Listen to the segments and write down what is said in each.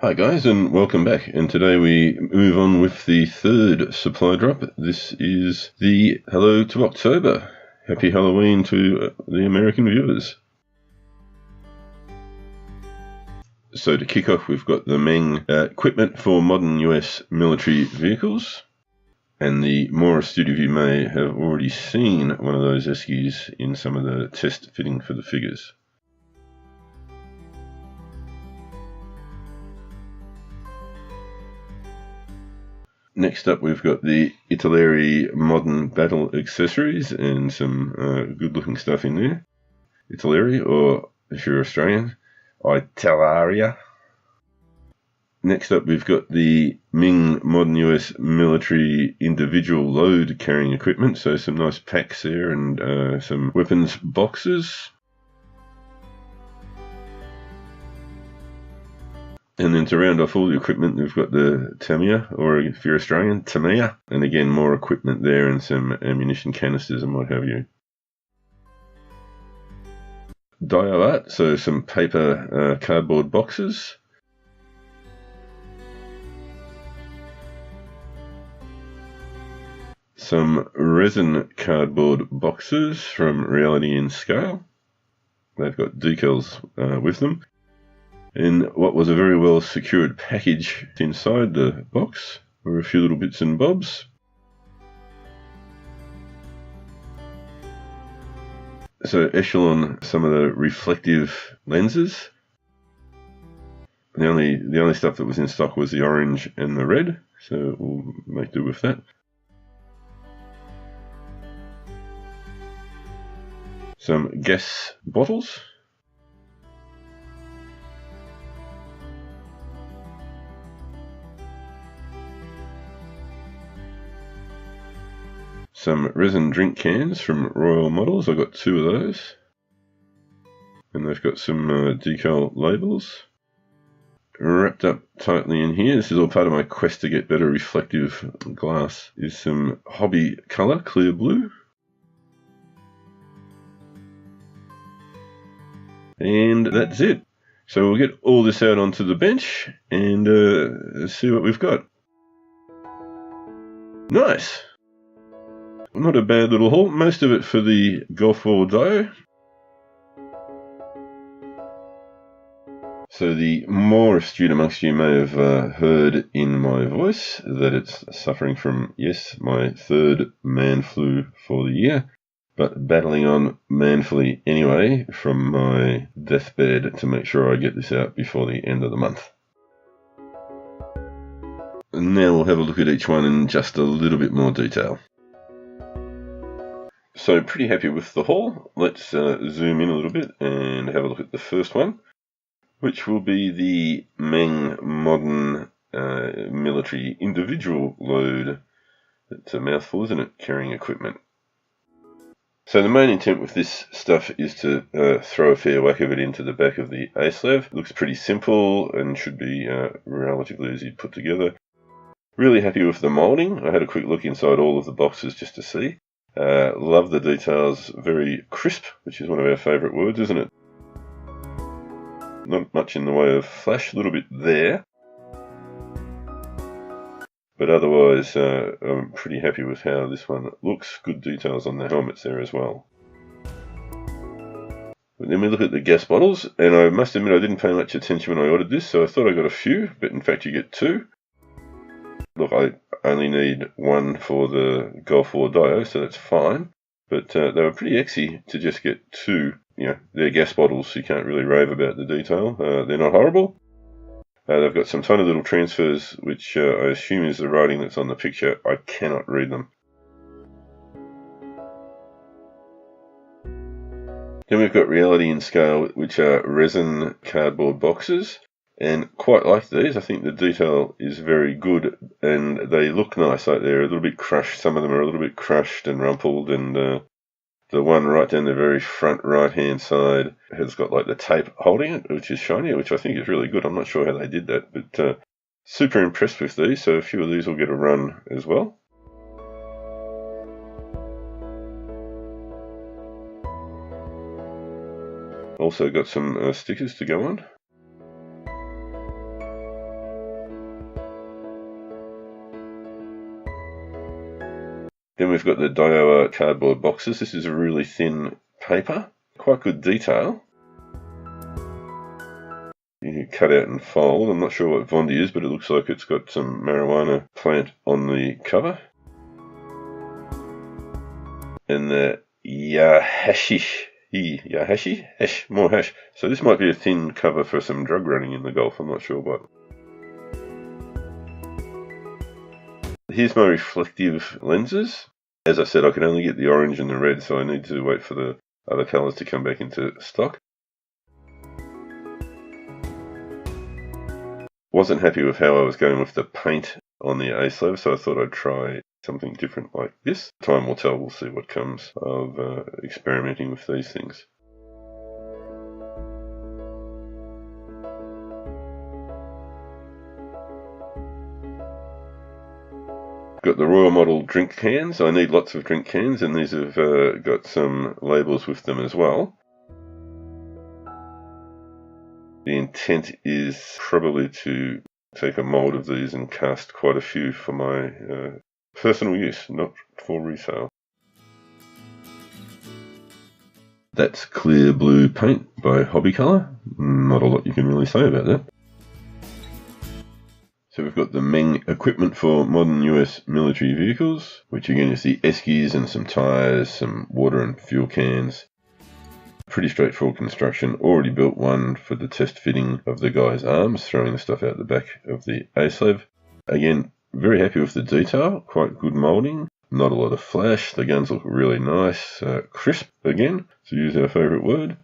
Hi guys, and welcome back, and today we move on with the third supply drop. This is the Hello to October. Happy Halloween to the American viewers. So to kick off, we've got the Meng equipment for modern US military vehicles, and the more astute of you may have already seen one of those eskies in some of the test fitting for the figures. Next up, we've got the Italeri modern battle accessories and some good looking stuff in there. Italeri, or if you're Australian, Italaria. Next up, we've got the Ming modern US military individual load carrying equipment, so some nice packs there and some weapons boxes. And then to round off all the equipment, we've got the Tamiya, or if you're Australian, Tamiya. And again, more equipment there and some ammunition canisters and what have you. Dio art, so some paper cardboard boxes. Some resin cardboard boxes from Reality and Scale. They've got decals with them. And what was a very well secured package inside the box were a few little bits and bobs. So Echelon, some of the reflective lenses. The only stuff that was in stock was the orange and the red, so we'll make do with that. Some gas bottles. Some resin drink cans from Royal Models. I got 2 of those. And they've got some decal labels. Wrapped up tightly in here, this is all part of my quest to get better reflective glass, is some hobby colour, clear blue. And that's it. So we'll get all this out onto the bench and see what we've got. Nice! Not a bad little haul, most of it for the Gulf War Dio. So the more astute amongst you may have heard in my voice that it's suffering from, yes, my third man flu for the year, but battling on manfully anyway from my deathbed to make sure I get this out before the end of the month. Now we'll have a look at each one in just a little bit more detail. So pretty happy with the haul. Let's zoom in a little bit and have a look at the first one, which will be the Meng modern military individual load. It's a mouthful, isn't it? Carrying equipment. So the main intent with this stuff is to throw a fair whack of it into the back of the ASLAV. Looks pretty simple and should be relatively easy to put together. Really happy with the moulding. I had a quick look inside all of the boxes just to see. Love the details, very crisp, which is one of our favourite words, isn't it? Not much in the way of flash, a little bit there. But otherwise, I'm pretty happy with how this one looks. Good details on the helmets there as well. But then we look at the gas bottles, and I must admit I didn't pay much attention when I ordered this, so I thought I got a few, but in fact you get 2. Look, I only need 1 for the Gulf War Dio, so that's fine. But they were pretty exy to just get 2. You know, they're gas bottles, so you can't really rave about the detail. They're not horrible. They've got some tiny little transfers, which I assume is the writing that's on the picture. I cannot read them. Then we've got Reality and Scale, which are resin cardboard boxes. And quite like these, I think the detail is very good and they look nice. Like they're a little bit crushed, some of them are a little bit crushed and rumpled, and the one right down the very front right hand side has got like the tape holding it, which is shiny, which I think is really good. I'm not sure how they did that, but super impressed with these, so a few of these will get a run as well. Also got some stickers to go on. Then we've got the Daiwa cardboard boxes. This is a really thin paper, quite good detail. You can cut out and fold. I'm not sure what Vondi is, but it looks like it's got some marijuana plant on the cover. And the more hash. So this might be a thin cover for some drug running in the Gulf. I'm not sure what. Here's my reflective lenses. As I said, I can only get the orange and the red, so I need to wait for the other colours to come back into stock. Wasn't happy with how I was going with the paint on the A-slab, so I thought I'd try something different like this. Time will tell, we'll see what comes of experimenting with these things. Got the Royal Model drink cans. I need lots of drink cans, and these have got some labels with them as well. The intent is probably to take a mould of these and cast quite a few for my personal use, not for resale. That's clear blue paint by Hobby Colour. Not a lot you can really say about that. So we've got the Meng equipment for modern US military vehicles, which again is the eskies and some tyres, some water and fuel cans. Pretty straightforward construction. Already built one for the test fitting of the guy's arms, throwing the stuff out the back of the A-slab. Again, very happy with the detail, quite good moulding, not a lot of flash. The guns look really nice, crisp again, to use our favourite word.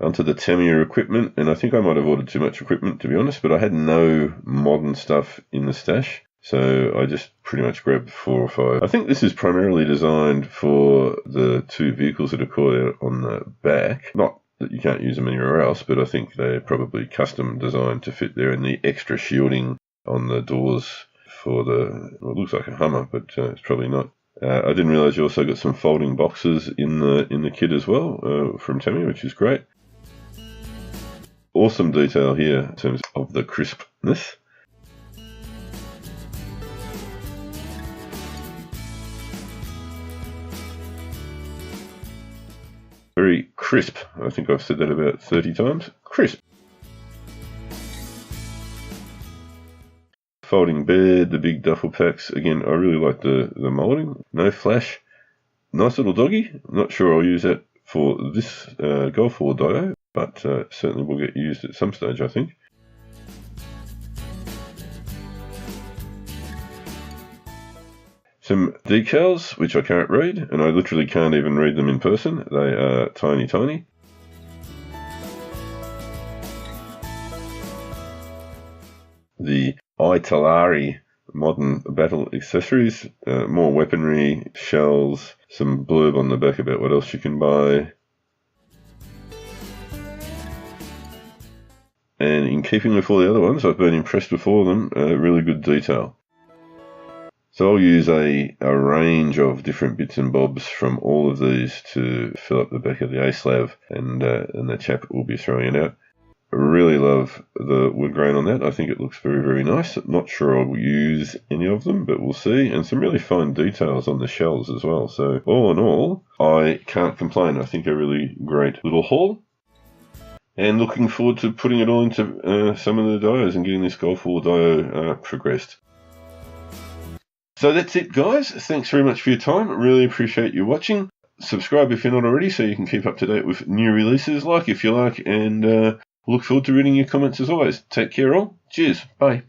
Onto the Tamiya equipment, and I think I might have ordered too much equipment, to be honest, but I had no modern stuff in the stash, so I just pretty much grabbed 4 or 5. I think this is primarily designed for the 2 vehicles that are called out on the back. Not that you can't use them anywhere else, but I think they're probably custom designed to fit there, and the extra shielding on the doors for the, well, it looks like a Hummer, but it's probably not. I didn't realise you also got some folding boxes in the kit as well from Tamiya, which is great. Awesome detail here in terms of the crispness. Very crisp. I think I've said that about 30 times. Crisp. Folding bed, the big duffel packs. Again, I really like the moulding. No flash. Nice little doggy. Not sure I'll use that for this Golf or Dio, but certainly will get used at some stage, I think. Some decals, which I can't read, and I literally can't even read them in person. They are tiny, tiny. The Italari modern battle accessories, more weaponry, shells, some blurb on the back about what else you can buy. And in keeping with all the other ones, I've been impressed with all of them, really good detail. So I'll use a range of different bits and bobs from all of these to fill up the back of the A-slab, and the chap will be throwing it out. I really love the wood grain on that. I think it looks very, very nice. Not sure I'll use any of them, but we'll see. And some really fine details on the shells as well. So all in all, I can't complain. I think a really great little haul. And looking forward to putting it all into some of the dios and getting this Golf War dio progressed. So that's it, guys. Thanks very much for your time. Really appreciate you watching. Subscribe if you're not already so you can keep up to date with new releases, like if you like, and look forward to reading your comments as always. Take care all. Cheers. Bye.